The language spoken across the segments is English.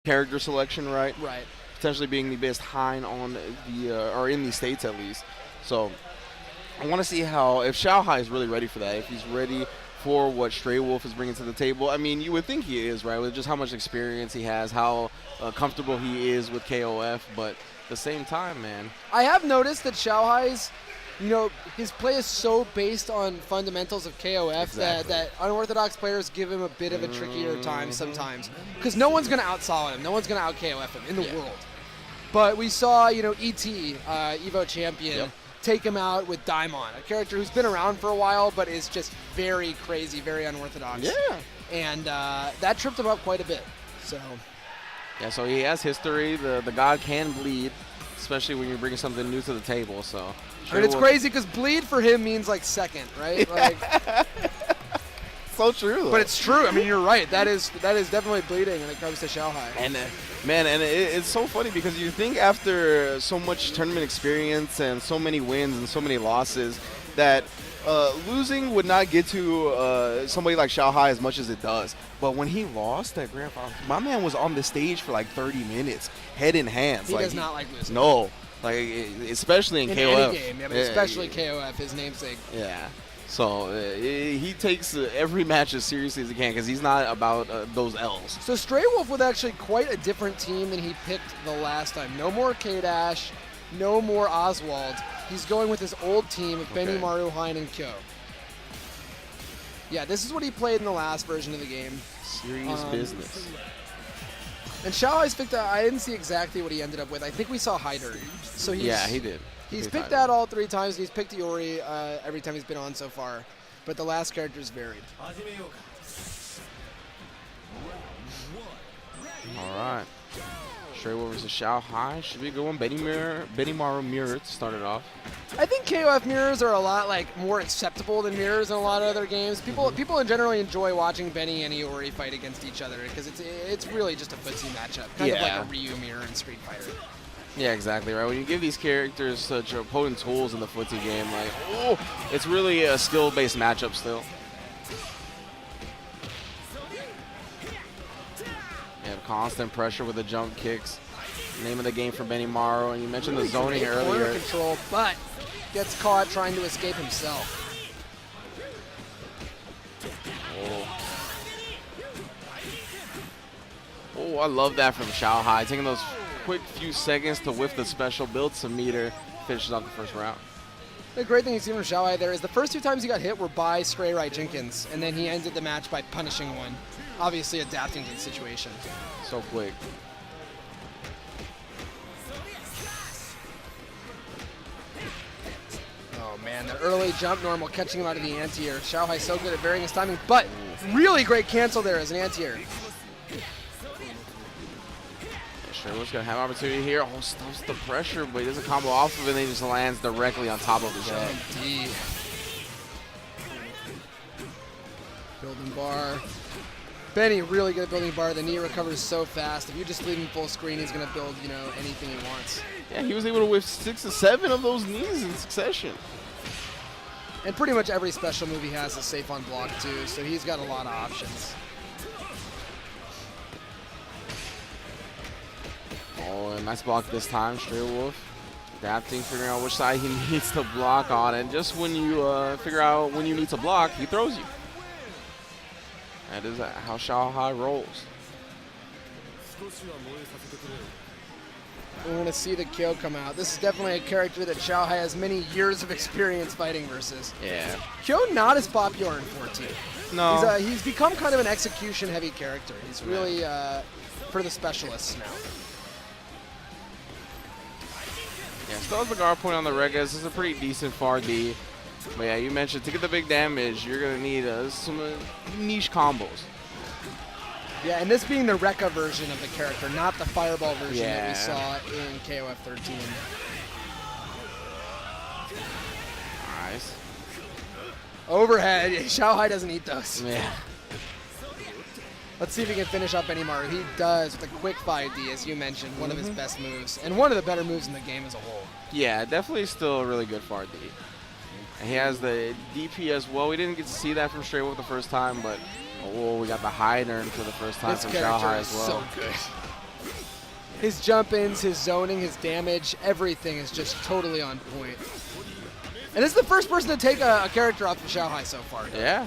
character selection, right? Right. Potentially being the best Hein on the or in the States at least. So I want to see how, if Xiaohai is really ready for that, if he's ready for what Straywolf is bringing to the table. I mean, you would think he is, right, with just how much experience he has, how comfortable he is with KOF, but at the same time, man. I have noticed that Xiaohai's, his play is so based on fundamentals of KOF Exactly. that unorthodox players give him a bit of a trickier time sometimes. Because no one's going to out-solid him. No one's going to out-KOF him in the world. But we saw, ET, Evo champion, take him out with Daimon, a character who's been around for a while but is just very crazy, very unorthodox. Yeah. And that tripped him up quite a bit. So. Yeah, so he has history. The god can bleed, especially when you're bringing something new to the table. So. I mean, it's crazy because bleed for him means like second, right? Like, so true, though. But it's true. I mean, you're right. That is definitely bleeding when it comes to Xiaohai. And man, it's so funny because you think after so much tournament experience and so many wins and so many losses that losing would not get to somebody like Xiaohai as much as it does. But when he lost that grand final, my man was on the stage for like 30 minutes, head in hands. He does not like losing. No. Like, especially in KOF. Any game, but especially KOF, his namesake. Yeah. So he takes every match as seriously as he can because he's not about those L's. So Straywolf was actually quite a different team than he picked the last time. No more K-Dash, no more Oswald. He's going with his old team of Benimaru, Hein, and Kyo. Yeah, this is what he played in the last version of the game. Serious business. And Xiaohai's picked out, I didn't see exactly what he ended up with. I think we saw Hyder. So yeah, he did. He's picked that all 3 times. He's picked Iori every time he's been on so far. But the last character's varied. All right. Straywolf versus Xiaohai. Should be a good one. Benimaru Mirror to start it off. I think KOF mirrors are a lot more acceptable than mirrors in a lot of other games. People generally enjoy watching Benny and Iori fight against each other because it's really just a footsie matchup, kind of like a Ryu mirror in Street Fighter. Yeah, exactly right. When you give these characters such potent tools in the footsie game, it's really a skill-based matchup still. You have constant pressure with the jump kicks. Name of the game for Benimaru, and you mentioned the zoning earlier. Corner control, but gets caught trying to escape himself. Oh, I love that from Xiaohai. Taking those quick few seconds to whiff the special, build some meter, finishes off the first round. The great thing you see from Xiaohai there is the first 2 times he got hit were by Stray Right Jenkins, and then he ended the match by punishing one, obviously adapting to the situation. So quick. Oh man, the early jump normal catching him out of the anti-air. Xiaohai so good at varying his timing, but really great cancel there as an anti-air. Straywolf's going to have opportunity here. Oh, stops the pressure, but he doesn't combo off of it, and he just lands directly on top of his head. Indeed. Building bar. Benny really good at building bar. The knee recovers so fast. If you just leave him full screen, he's going to build, anything he wants. Yeah, he was able to whiff 6 to 7 of those knees in succession. And pretty much every special move he has is safe on block too, so he's got a lot of options. Oh, a nice block this time, Straywolf. Adapting, figuring out which side he needs to block on, and just when you figure out when you need to block, he throws you. That is how Xiaohai rolls. We're going to see the Kyo come out. This is definitely a character that Xiaohai has many years of experience fighting versus. Yeah. Kyo not as popular in 14. No. He's become kind of an execution-heavy character. He's really for the specialists now. Yeah, still has the guard point on the Regas. This is a pretty decent far D. But yeah, you mentioned to get the big damage, you're going to need some niche combos. Yeah, and this being the Rekka version of the character, not the Fireball version that we Yeah. saw in KOF 13. Nice. Overhead. Xiaohai doesn't eat those. Yeah. Let's see if he can finish up Benimaru. He does with a quick 5D, as you mentioned, one of his best moves, and one of the better moves in the game as a whole. Yeah, definitely still a really good far D. And he has the DP as well. We didn't get to see that from Straywolf the first time, but we got the high turn for the first time This from character Xiaohai is as well. so good. His jump-ins, his zoning, his damage, everything is just totally on point. And this is the first person to take a character off of Xiaohai so far. Yeah.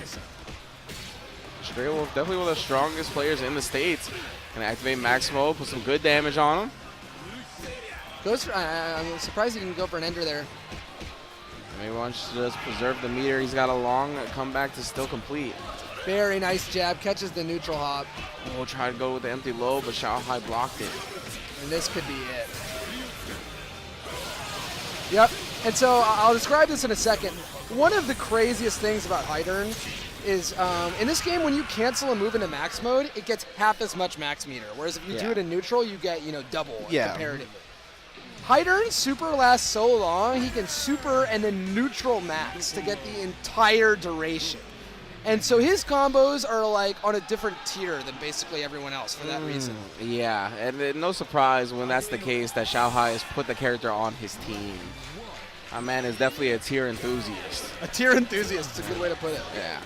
Straywolf, definitely one of the strongest players in the States. Gonna activate Max Mode, put some good damage on him. Goes for, I'm surprised he didn't go for an ender there. Maybe wants to just preserve the meter. He's got a long comeback to still complete. Very nice jab, catches the neutral hop. We'll try to go with the empty low, but Xiaohai blocked it. And this could be it. Yep, and so I'll describe this in a second. One of the craziest things about high turn is in this game, when you cancel a move into max mode, it gets half as much max meter. Whereas if you do it in neutral, you get, double comparatively. High turn super lasts so long, he can super and then neutral max to get the entire duration. And so his combos are like on a different tier than basically everyone else for that reason. Yeah, and no surprise when that's the case that Xiaohai has put the character on his team. My man is definitely a tier enthusiast. A tier enthusiast is a good way to put it. Yeah.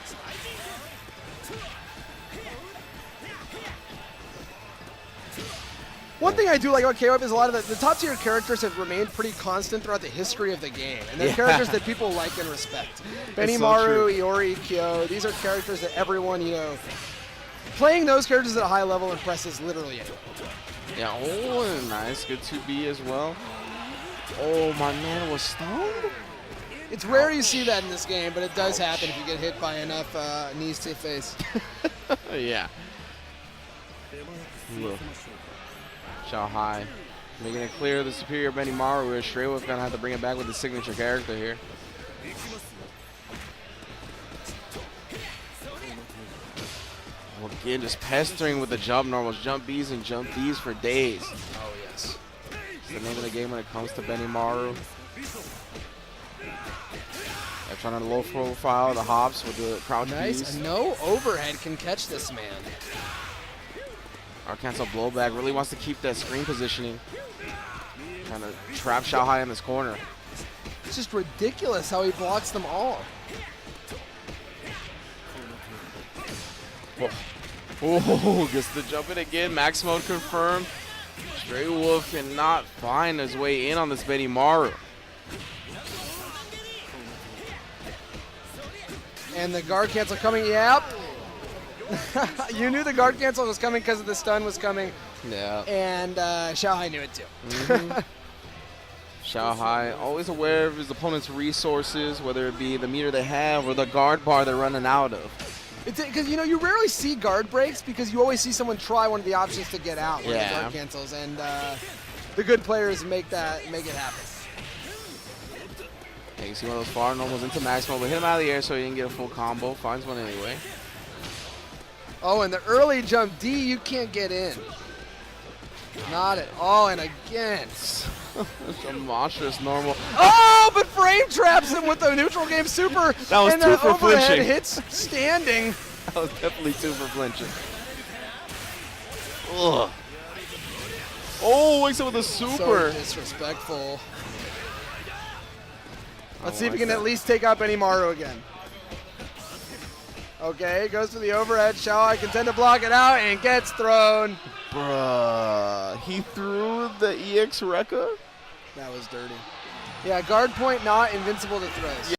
One thing I do like about KOF is a lot of the top tier characters have remained pretty constant throughout the history of the game. And they're characters that people like and respect. Benimaru, Iori, Kyo, these are characters that everyone, playing those characters at a high level impresses literally anyone. Yeah, oh, nice. Good 2B as well. Oh, my man was stoned? It's rare you see that in this game, but it does happen if you get hit by enough knees to the face. Yeah. Look. Xiaohai making it clear the superior Benimaru is. Straywolf gonna have to bring it back with the signature character here. Well, again, just pestering with the jump normals, jump Bs and jump Ds for days. Oh, yes. It's the name of the game when it comes to Benimaru. They're trying to low profile the hops with the crouch Nice. Bs. No overhead can catch this man. Our cancel blowback really wants to keep that screen positioning. Trying to trap Xiaohai in this corner. It's just ridiculous how he blocks them all. Oh, gets the jump in again. Max mode confirmed. Straywolf cannot find his way in on this Benimaru. And the guard cancel coming. Yep. You knew the guard cancel was coming because the stun was coming. Yeah. And Xiaohai knew it too. Xiaohai always aware of his opponent's resources, whether it be the meter they have or the guard bar they're running out of. Because you rarely see guard breaks because you always see someone try one of the options to get out when the guard cancels, and the good players make it happen. Yeah, you see one of those far normals into max mode, but hit him out of the air so he didn't get a full combo. Finds one anyway. Oh, and the early jump D, you can't get in. Not at all, and again. It's a monstrous normal. Oh, but frame traps him with the neutral game super. That was and two the for overhead flinching. hits standing. That was definitely two for flinching. Ugh. Oh, wakes up with a super. So disrespectful. Let's see if we can at least take out Benimaru again. Okay, goes for the overhead. Xiaohai can tend to block it out and gets thrown. Bruh, he threw the EX Rekka? That was dirty. Yeah, guard point not invincible to throws.